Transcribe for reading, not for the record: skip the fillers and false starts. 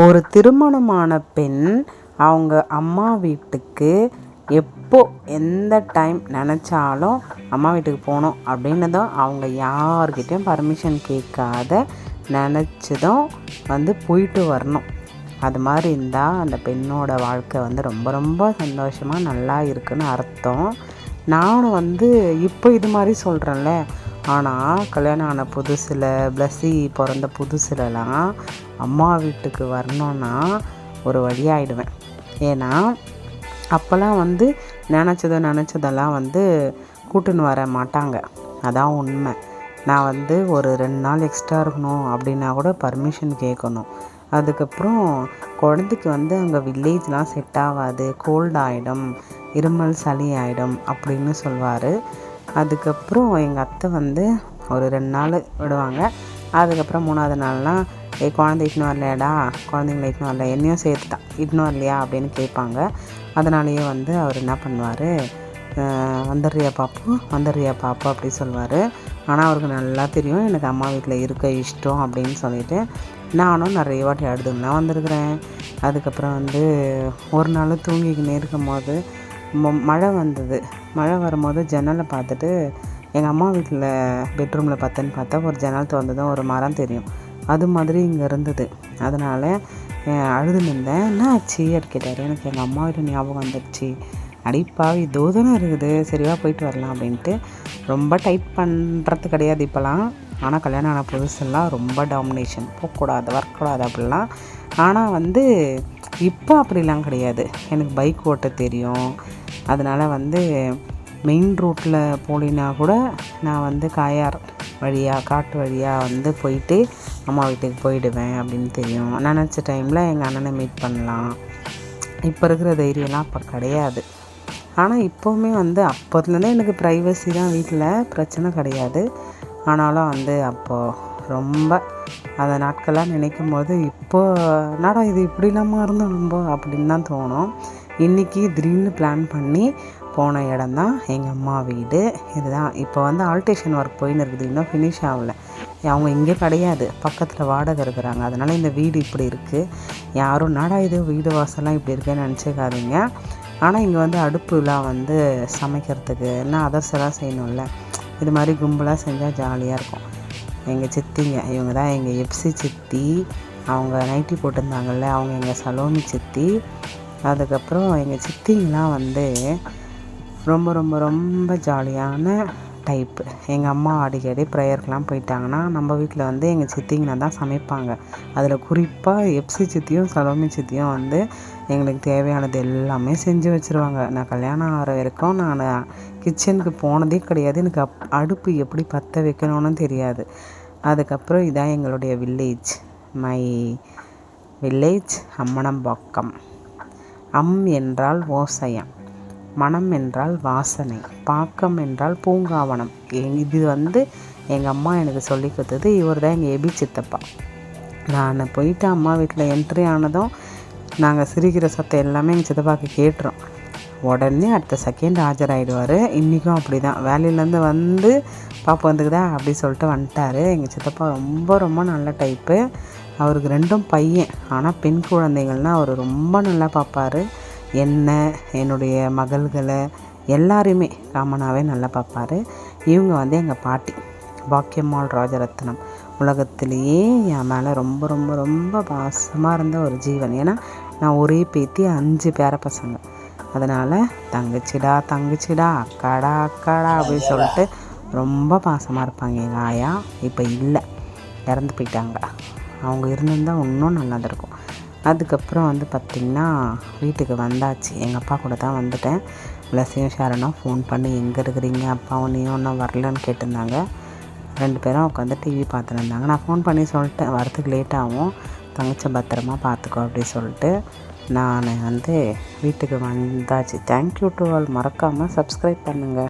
ஒரு திருமணமான பெண் அவங்க அம்மா வீட்டுக்கு எப்போ எந்த டைம் நினச்சாலும் அம்மா வீட்டுக்கு போகணும் அப்படின்னதும் அவங்க யார்கிட்டையும் பர்மிஷன் கேட்காத நினச்சதும் போயிட்டு வரணும். அது மாதிரி இருந்தால் அந்த பெண்ணோட வாழ்க்கை ரொம்ப ரொம்ப சந்தோஷமாக நல்லா இருக்குன்னு அர்த்தம். நானும் இப்போ இது மாதிரி சொல்கிறேன்ல, ஆனால் கல்யாணம் ஆன புதுசில் பிளஸ்ஸி பிறந்த புதுசுலலாம் அம்மா வீட்டுக்கு வரணுன்னா ஒரு வழியாகிடுவேன். ஏன்னா அப்போல்லாம் நினச்சதெல்லாம் கூட்டுன்னு வர மாட்டாங்க. அதான் உண்மை. நான் ஒரு 2 நாள் எக்ஸ்ட்ரா இருக்கணும் அப்படின்னா கூட பர்மிஷன் கேட்கணும். அதுக்கப்புறம் குழந்தைக்கு அங்கே வில்லேஜ்லாம் செட் ஆகாது, கோல்ட் ஆகிடும், இருமல் சளி ஆகிடும் அப்படின்னு சொல்வார். அதுக்கப்புறம் எங்கள் அத்தை ஒரு 2 நாள் விடுவாங்க. அதுக்கப்புறம் 3ஆவது நாள்லாம் குழந்தை இட்டுன்னு வரலையாடா, குழந்தைங்கள இட்டுன்னு வரல, என்னையும் சேர்த்துட்டான் இட்டுன்னு வரலையா அப்படின்னு கேட்பாங்க. அதனாலேயே அவர் என்ன பண்ணுவார், வந்துடுறியா பாப்பு அப்படி சொல்வார். ஆனால் அவருக்கு நல்லா தெரியும் எனக்கு அம்மா வீட்டில் இருக்க இஷ்டம் அப்படின்னு சொல்லிட்டு நானும் நிறைய வாட்டி அழுதுன்னா வந்திருக்கிறேன். அதுக்கப்புறம் ஒரு நாள் தூங்கிக்கின்னு இருக்கும் போது மழை வந்தது. மழை வரும்போது ஜன்னலை பார்த்துட்டு எங்கள் அம்மா வீட்டில் பெட்ரூமில் பார்த்தா ஒரு ஜன்னல் திறந்ததும் ஒரு மரம் தெரியும். அது மாதிரி இங்கே இருந்தது. அதனால் அழுது நின்றேன். என்ன ஆச்சு கேட்டார். எனக்கு எங்கள் அம்மா வீட்டு ஞாபகம் வந்துடுச்சு. அடிப்பாவி தோதனை இருக்குது, சரிவா போயிட்டு வரலாம் அப்படின்ட்டு. ரொம்ப டைப் பண்ணுறது கிடையாது இப்போலாம். ஆனால் கல்யாணம் ஆன புதுசெல்லாம் ரொம்ப டாமினேஷன், போகக்கூடாது வரக்கூடாது அப்படிலாம். ஆனால் இப்போ அப்படிலாம் கிடையாது. எனக்கு பைக் ஓட்ட தெரியும். அதனால் மெயின் ரூட்டில் போலினா கூட நான் காயார் வழியாக காட்டு வழியாக போயிட்டு அம்மா வீட்டுக்கு போயிடுவேன் அப்படின்னு தெரியும். நினச்ச டைமில் எங்கள் அண்ணனை மீட் பண்ணலாம். இப்போ இருக்கிற தைரியம்லாம் அப்போ கிடையாது. ஆனால் இப்போவுமே அப்போதுலேருந்தே எனக்கு ப்ரைவசி தான், வீட்டில் பிரச்சனை கிடையாது. ஆனாலும் அப்போது ரொம்ப அந்த நாட்கள்லாம் நினைக்கும் போது இப்போது என்னடா இது இப்படி இல்லாமல் இருந்தோம் ரொம்ப அப்படின்னு தான் தோணும். இன்றைக்கி திடீர்னு பிளான் பண்ணி போன இடம் தான் எங்கள் அம்மா வீடு. இதுதான் இப்போ ஆல்ட்ரேஷன் ஒர்க் போயின்னு இருக்குது, இன்னும் ஃபினிஷ் ஆகலை. அவங்க இங்கே கிடையாது, பக்கத்தில் வாடகை இருக்கிறாங்க. அதனால் இந்த வீடு இப்படி இருக்குது. யாரும் என்னடா இது வீடு வாசல்லாம் இப்படி இருக்குன்னு நினச்சிக்காதீங்க. ஆனால் இங்கே அடுப்புலாம் சமைக்கிறதுக்கு என்ன அதர்ஸ் எல்லாம் செய்யணும்ல, இது மாதிரி கும்பலாக செஞ்சால் ஜாலியாக இருக்கும். எங்கள் சித்திங்க இவங்க தான் எங்கள் எப்சி சித்தி. அவங்க நைட்டி போட்டிருந்தாங்கல்ல, அவங்க எங்கள் சலோமி சித்தி. அதுக்கப்புறம் எங்கள் சித்திங்கெலாம் ரொம்ப ரொம்ப ரொம்ப ஜாலியான டைப்பு. எங்கள் அம்மா அடிக்கடி ப்ரேயருக்கெலாம் போயிட்டாங்கன்னா நம்ம வீட்டில் எங்கள் சித்திங்கன்னா தான் சமைப்பாங்க. அதில் குறிப்பாக எப்சி சித்தியும் சலோமி சித்தியும் எங்களுக்கு தேவையானது எல்லாமே செஞ்சு வச்சுருவாங்க. நான் கல்யாணம் ஆகிற வரைக்கும் நான் கிச்சனுக்கு போனதே கிடையாது. எனக்கு அடுப்பு எப்படி பற்ற வைக்கணும்னு தெரியாது. அதுக்கப்புறம் இதான் எங்களுடைய வில்லேஜ். My village Ammanambakkam. அம் என்றால் ஓசையம், மனம் என்றால் வாசனை, பாக்கம் என்றால் பூங்காவனம். இது எங்கள் அம்மா எனக்கு சொல்லி கொடுத்தது. இவர் தான் எங்கள் எபி சித்தப்பா. நான் போயிட்டு அம்மா வீட்டில் என்ட்ரி ஆனதும் நாங்கள் சிரிக்கிற சத்தம் எல்லாமே எங்கள் சித்தப்பாவுக்கு கேட்டுரும். உடனே அடுத்த செகண்ட் ஆஜராகிடுவார். இன்றைக்கும் அப்படி தான். வேலையிலேருந்து பாப்பா வந்துக்குதா அப்படி சொல்லிட்டு வந்துட்டார். எங்கள் சித்தப்பா ரொம்ப ரொம்ப நல்ல டைப்பு. அவருக்கு 2 பையன். ஆனால் பெண் குழந்தைகள்னால் அவர் ரொம்ப நல்லா பார்ப்பார். என்னுடைய மகள்களை எல்லாரையுமே காமனாகவே நல்லா பார்ப்பார். இவங்க எங்கள் பாட்டி பாக்கியம்மாள் ராஜரத்னம். உலகத்திலேயே என் மேலே ரொம்ப ரொம்ப ரொம்ப பாசமாக இருந்த ஒரு ஜீவன். ஏன்னா நான் ஒரே பேத்தி, 5 பேர பசங்க. அதனால் தங்கச்சிடா அக்காடா அப்படின்னு சொல்லிட்டு ரொம்ப பாசமாக இருப்பாங்க எங்கள் ஆயா. இப்போ இல்லை, இறந்து போயிட்டாங்க. அவங்க இருந்திருந்தால் இன்னும் நல்லா இருக்கும். அதுக்கப்புறம் பார்த்திங்கன்னா வீட்டுக்கு வந்தாச்சு. எங்கள் அப்பா கூட தான் வந்துட்டேன். பிளஸ்ஸையும் ஷேரனும் ஃபோன் பண்ணி எங்கே இருக்கிறீங்க, அப்பாவும் நீயும் ஒன்றும் வரலன்னு கேட்டிருந்தாங்க. 2 பேரும் உட்காந்து டிவி பார்த்துட்டு இருந்தாங்க. நான் ஃபோன் பண்ணி சொல்லிட்டேன் வரத்துக்கு லேட் ஆகும், தங்கச்சி பத்திரமா பார்த்துக்கோ அப்படி சொல்லிட்டு நான் வீட்டுக்கு வந்தாச்சு. Thank you to all. மறக்காமல் சப்ஸ்கிரைப் பண்ணுங்கள்.